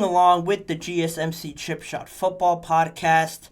along with the GSMC Chip Shot Football Podcast,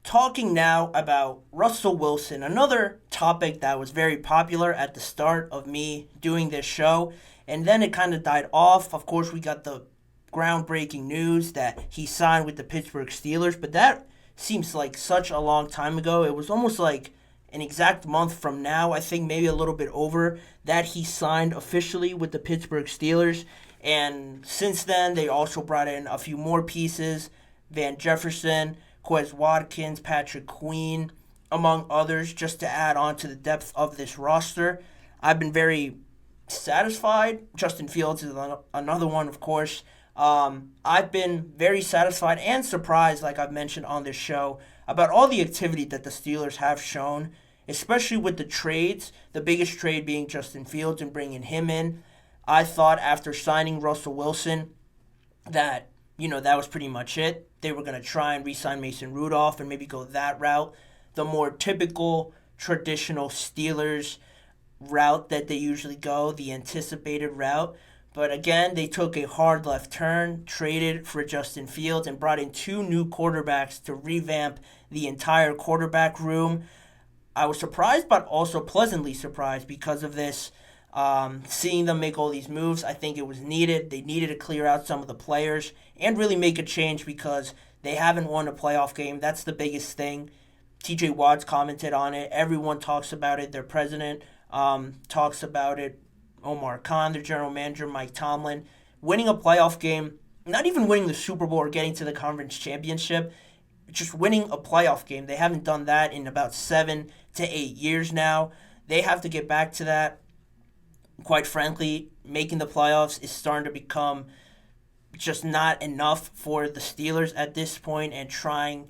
talking now about Russell Wilson, another topic that was very popular at the start of me doing this show, and then it kind of died off. Of course, we got the groundbreaking news that he signed with the Pittsburgh Steelers, but that seems like such a long time ago. It was almost like an exact month from now, I think maybe a little bit over, that he signed officially with the Pittsburgh Steelers. And since then, they also brought in a few more pieces, Van Jefferson, Quez Watkins, Patrick Queen, among others, just to add on to the depth of this roster. I've been very satisfied. Justin Fields is another one, of course. I've been very satisfied and surprised, like I've mentioned on this show, about all the activity that the Steelers have shown, especially with the trades, the biggest trade being Justin Fields and bringing him in. I thought after signing Russell Wilson that, that was pretty much it. They were going to try and re-sign Mason Rudolph and maybe go that route, the more typical, traditional Steelers route that they usually go, the anticipated route. But again, they took a hard left turn, traded for Justin Fields, and brought in two new quarterbacks to revamp the entire quarterback room. I was surprised, but also pleasantly surprised because of this. Seeing them make all these moves, I think it was needed. They needed to clear out some of the players and really make a change because they haven't won a playoff game. That's the biggest thing. TJ Watt's commented on it. Everyone talks about it. Their president talks about it. Omar Khan, their general manager, Mike Tomlin. Winning a playoff game, not even winning the Super Bowl or getting to the conference championship, just winning a playoff game. They haven't done that in about 7 to 8 years now. They have to get back to that. Quite frankly, making the playoffs is starting to become just not enough for the Steelers at this point, and trying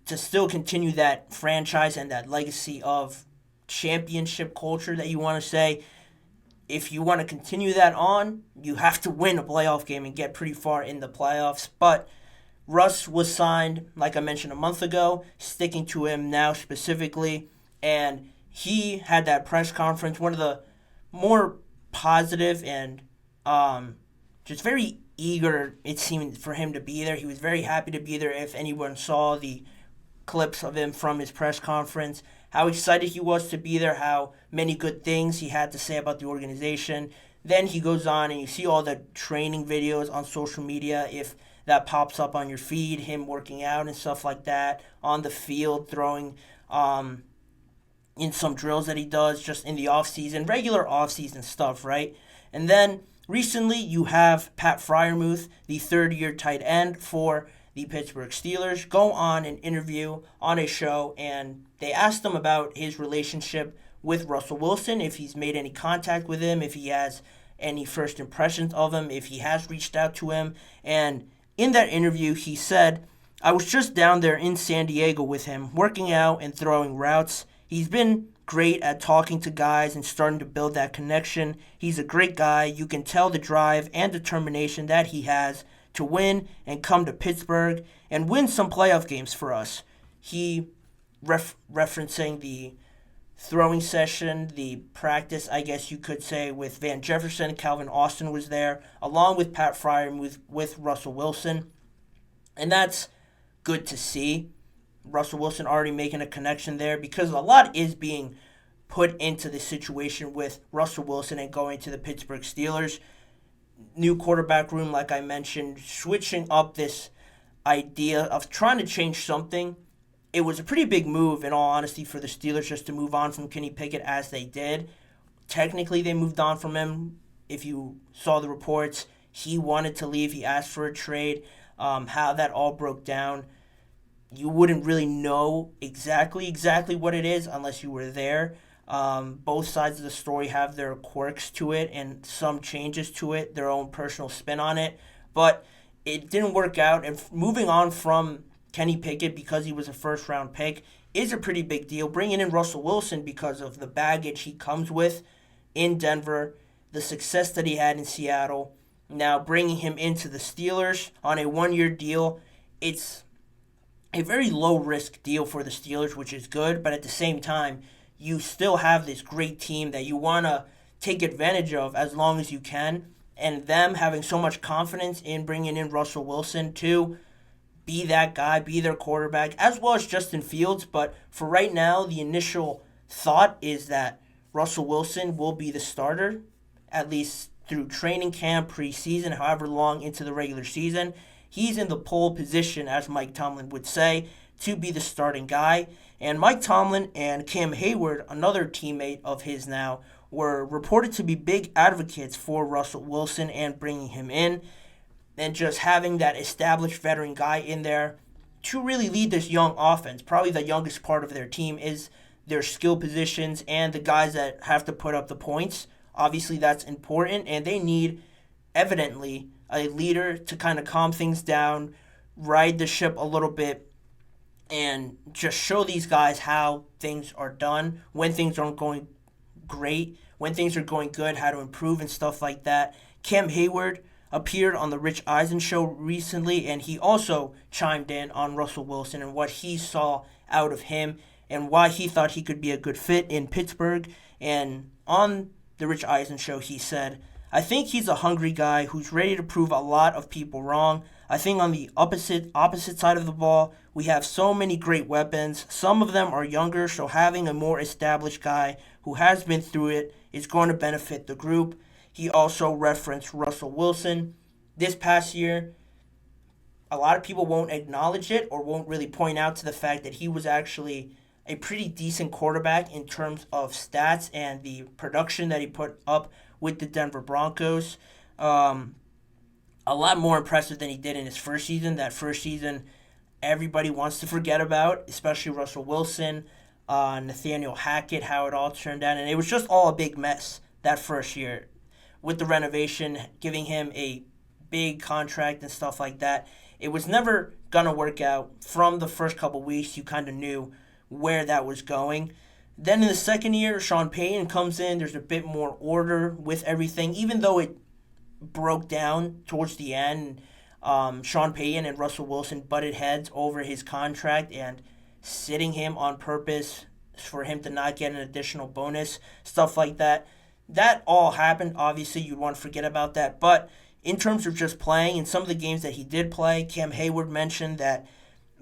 to still continue that franchise and that legacy of championship culture that you want to say. If you want to continue that on, you have to win a playoff game and get pretty far in the playoffs. But Russ was signed, like I mentioned a month ago, sticking to him now specifically, and he had that press conference, one of the more positive and just very eager, it seemed, for him to be there. He was very happy to be there. If anyone saw the clips of him from his press conference, how excited he was to be there, how many good things he had to say about the organization. Then he goes on and you see all the training videos on social media, if that pops up on your feed, him working out and stuff like that, on the field, throwing in some drills that he does just in the offseason, regular offseason stuff, right? And then recently you have Pat Freiermuth, the third-year tight end for the Pittsburgh Steelers, go on an interview on a show, and they asked him about his relationship with Russell Wilson, if he's made any contact with him, if he has any first impressions of him, if he has reached out to him. And in that interview, he said, "I was just down there in San Diego with him, working out and throwing routes. He's been great at talking to guys and starting to build that connection. He's a great guy. You can tell the drive and determination that he has to win and come to Pittsburgh and win some playoff games for us." He referencing the throwing session, the practice, I guess you could say, with Van Jefferson. Calvin Austin was there, along with Pat Freiermuth with Russell Wilson. And that's good to see. Russell Wilson already making a connection there, because a lot is being put into the situation with Russell Wilson and going to the Pittsburgh Steelers. New quarterback room, like I mentioned, switching up this idea of trying to change something. It was a pretty big move, in all honesty, for the Steelers just to move on from Kenny Pickett as they did. Technically, they moved on from him. If you saw the reports, he wanted to leave. He asked for a trade. How that all broke down, you wouldn't really know exactly what it is unless you were there. Both sides of the story have their quirks to it and some changes to it, their own personal spin on it. But it didn't work out. And moving on from Kenny Pickett, because he was a first-round pick, is a pretty big deal. Bringing in Russell Wilson because of the baggage he comes with in Denver, the success that he had in Seattle, now bringing him into the Steelers on a one-year deal. It's a very low-risk deal for the Steelers, which is good, but at the same time, you still have this great team that you want to take advantage of as long as you can. and them having so much confidence in bringing in Russell Wilson to be that guy, be their quarterback, as well as Justin Fields. But for right now, the initial thought is that Russell Wilson will be the starter, at least through training camp, preseason, however long into the regular season. He's in the pole position, as Mike Tomlin would say, to be the starting guy. And Mike Tomlin and Cam Hayward, another teammate of his now, were reported to be big advocates for Russell Wilson and bringing him in, and just having that established veteran guy in there to really lead this young offense. Probably the youngest part of their team is their skill positions and the guys that have to put up the points. Obviously, that's important, and they need, evidently, a leader to kind of calm things down, ride the ship a little bit, and just show these guys how things are done, when things aren't going great, when things are going good, how to improve and stuff like that. Cam Hayward appeared on the Rich Eisen show recently, and he also chimed in on Russell Wilson and what he saw out of him and why he thought he could be a good fit in Pittsburgh. And on the Rich Eisen show, he said, "I think he's a hungry guy who's ready to prove a lot of people wrong. I think on the opposite side of the ball, we have so many great weapons. Some of them are younger, so having a more established guy who has been through it is going to benefit the group." He also referenced Russell Wilson. This past year, a lot of people won't acknowledge it or won't really point out to the fact that he was actually a pretty decent quarterback in terms of stats and the production that he put up with the Denver Broncos. A lot more impressive than he did in his first season. That first season, everybody wants to forget about, especially Russell Wilson, Nathaniel Hackett, how it all turned out. And it was just all a big mess that first year with the renovation, giving him a big contract and stuff like that. It was never going to work out. From the first couple weeks, you kind of knew where that was going. Then in the second year, Sean Payton comes in. There's a bit more order with everything, even though it broke down towards the end. Sean Payton and Russell Wilson butted heads over his contract and sitting him on purpose for him to not get an additional bonus, stuff like that. That all happened. Obviously, you'd want to forget about that. But in terms of just playing, in some of the games that he did play, Cam Hayward mentioned that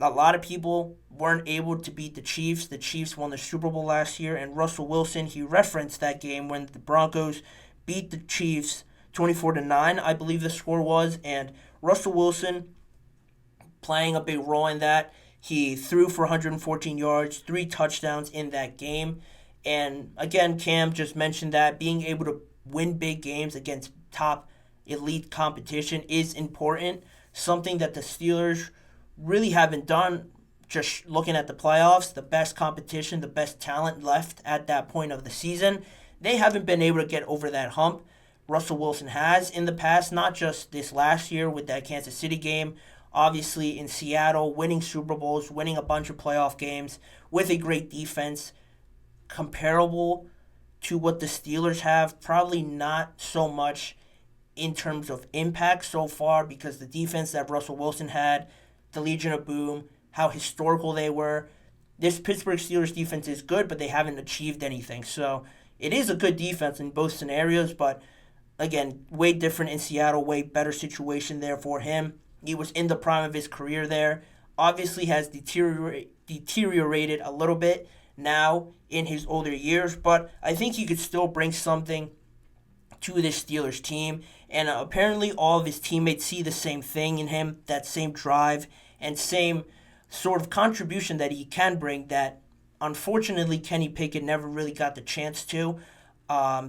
a lot of people weren't able to beat the Chiefs. The Chiefs won the Super Bowl last year, and Russell Wilson, he referenced that game when the Broncos beat the Chiefs 24-9, I believe the score was, and Russell Wilson playing a big role in that. He threw for 114 yards, 3 touchdowns in that game. And again, Cam just mentioned that being able to win big games against top elite competition is important, something that the Steelers really haven't done. Just looking at the playoffs, the best competition, the best talent left at that point of the season, they haven't been able to get over that hump. Russell Wilson has in the past, not just this last year with that Kansas City game, obviously in Seattle, winning Super Bowls, winning a bunch of playoff games with a great defense, comparable to what the Steelers have. Probably not so much in terms of impact so far, because the defense that Russell Wilson had, the Legion of Boom, how historical they were. This Pittsburgh Steelers defense is good, but they haven't achieved anything. So it is a good defense in both scenarios, but again, way different in Seattle, way better situation there for him. He was in the prime of his career there. Obviously has deteriorated a little bit now in his older years, but I think he could still bring something to this Steelers team. And apparently all of his teammates see the same thing in him, that same drive and same sort of contribution that he can bring that unfortunately Kenny Pickett never really got the chance to.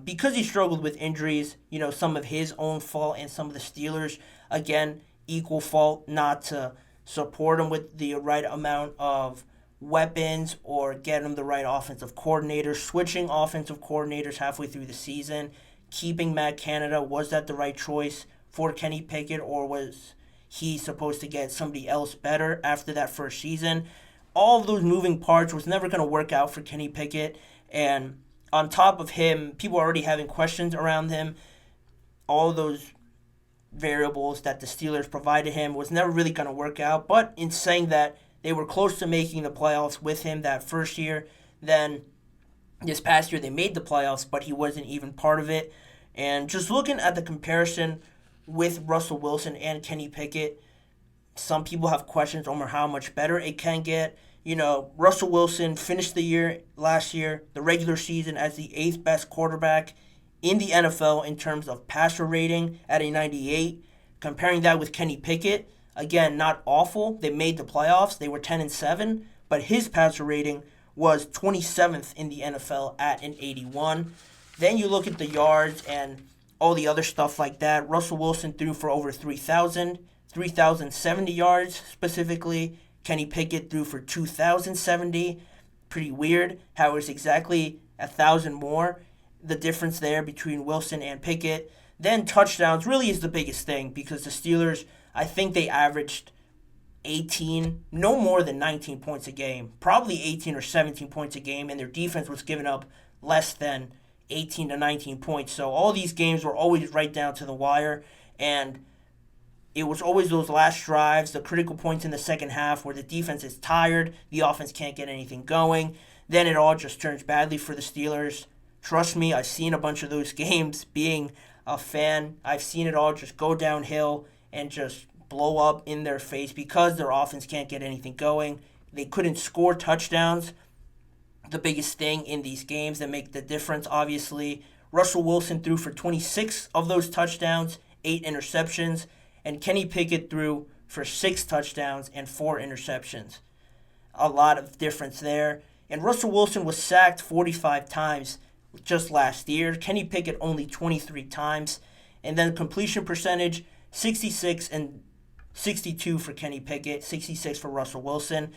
Because he struggled with injuries, some of his own fault and some of the Steelers, again, equal fault not to support him with the right amount of weapons or get him the right offensive coordinator, switching offensive coordinators halfway through the season, keeping Matt Canada. Was that the right choice for Kenny Pickett, or was he supposed to get somebody else better after that first season? All of those moving parts was never going to work out for Kenny Pickett, and on top of him, people are already having questions around him. All those variables that the Steelers provided him was never really going to work out. But in saying that, they were close to making the playoffs with him that first year. Then this past year, they made the playoffs, but he wasn't even part of it. And just looking at the comparison with Russell Wilson and Kenny Pickett, some people have questions over how much better it can get. Russell Wilson finished the year last year, the regular season, as the 8th best quarterback in the NFL in terms of passer rating at a 98. Comparing that with Kenny Pickett, again, not awful. They made the playoffs. They were 10-7, but his passer rating was 27th in the NFL at an 81. Then you look at the yards and all the other stuff like that. Russell Wilson threw for over 3,070 yards specifically. Kenny Pickett threw for 2,070. Pretty weird how it was exactly 1,000 more, the difference there between Wilson and Pickett. Then touchdowns really is the biggest thing because the Steelers, I think they averaged 18, no more than 19 points a game, probably 18 or 17 points a game, and their defense was giving up less than 18 to 19 points. So all these games were always right down to the wire, and it was always those last drives, the critical points in the second half where the defense is tired, the offense can't get anything going. Then it all just turns badly for the Steelers. Trust me, I've seen a bunch of those games. Being a fan, I've seen it all just go downhill and just blow up in their face because their offense can't get anything going. They couldn't score touchdowns. The biggest thing in these games that make the difference, obviously. Russell Wilson threw for 26 of those touchdowns, 8 interceptions, and Kenny Pickett threw for 6 touchdowns and 4 interceptions. A lot of difference there. And Russell Wilson was sacked 45 times just last year. Kenny Pickett only 23 times. And then completion percentage, 66 and 62 for Kenny Pickett, 66 for Russell Wilson.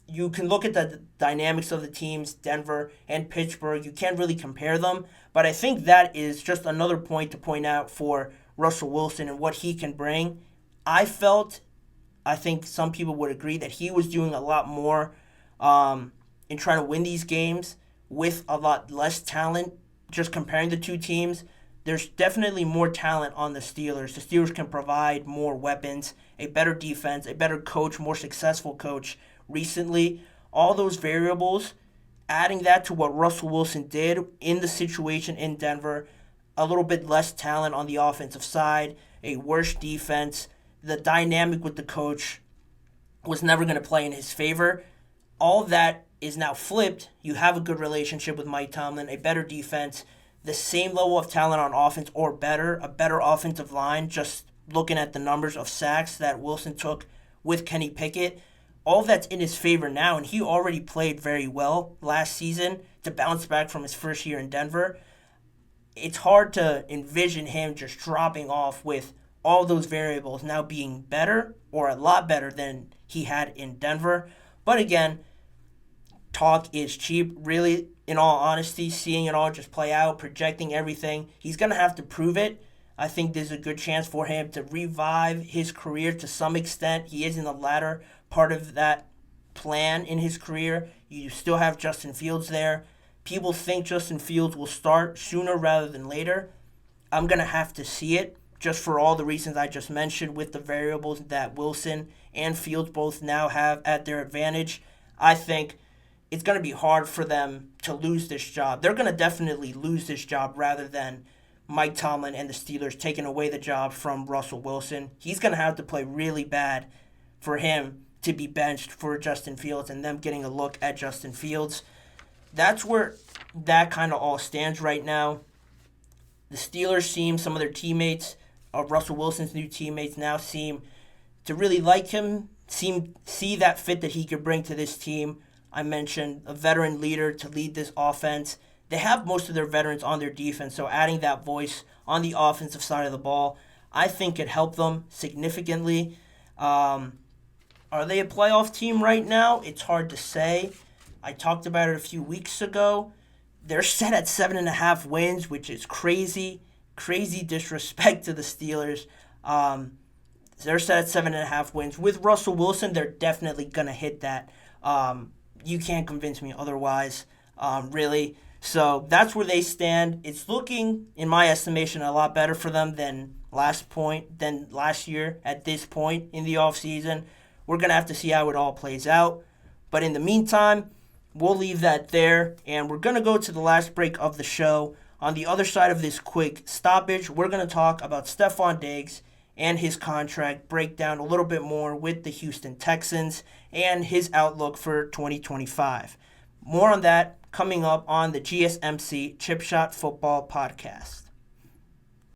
You can look at the dynamics of the teams, Denver and Pittsburgh. You can't really compare them. But I think that is just another point to point out for Russell Wilson and what he can bring. I think some people would agree that he was doing a lot more in trying to win these games with a lot less talent. Just comparing the two teams, there's definitely more talent on the Steelers. The Steelers can provide more weapons, a better defense, a better coach, more successful coach recently. All those variables, adding that to what Russell Wilson did in the situation in Denver, a little bit less talent on the offensive side, a worse defense, the dynamic with the coach was never going to play in his favor. All that is now flipped. You have a good relationship with Mike Tomlin, a better defense, the same level of talent on offense or better, a better offensive line, just looking at the numbers of sacks that Wilson took with Kenny Pickett. All that's in his favor now, and he already played very well last season to bounce back from his first year in Denver. It's hard to envision him just dropping off with all those variables now being better or a lot better than he had in Denver. But again, talk is cheap. Really, in all honesty, seeing it all just play out, projecting everything, he's going to have to prove it. I think there's a good chance for him to revive his career to some extent. He is in the latter part of that plan in his career. You still have Justin Fields there. People think Justin Fields will start sooner rather than later. I'm going to have to see it just for all the reasons I just mentioned with the variables that Wilson and Fields both now have at their advantage. I think it's going to be hard for them to lose this job. They're going to definitely lose this job rather than Mike Tomlin and the Steelers taking away the job from Russell Wilson. He's going to have to play really bad for him to be benched for Justin Fields and them getting a look at Justin Fields. That's where that kind of all stands right now. The Steelers seem, some of their teammates, Russell Wilson's new teammates now seem to really like him, see that fit that he could bring to this team. I mentioned a veteran leader to lead this offense. They have most of their veterans on their defense, so adding that voice on the offensive side of the ball, I think could help them significantly. Are they a playoff team right now? It's hard to say. I talked about it a few weeks ago. They're set at 7.5 wins, which is crazy disrespect to the Steelers. They're set at 7.5 wins. With Russell Wilson, they're definitely going to hit that. You can't convince me otherwise, really. So that's where they stand. It's looking, in my estimation, a lot better for them than last year at this point in the offseason. We're going to have to see how it all plays out. But in the meantime, we'll leave that there, and we're going to go to the last break of the show. On the other side of this quick stoppage, we're going to talk about Stephon Diggs and his contract, break down a little bit more with the Houston Texans and his outlook for 2025. More on that coming up on the GSMC Chip Shot Football Podcast.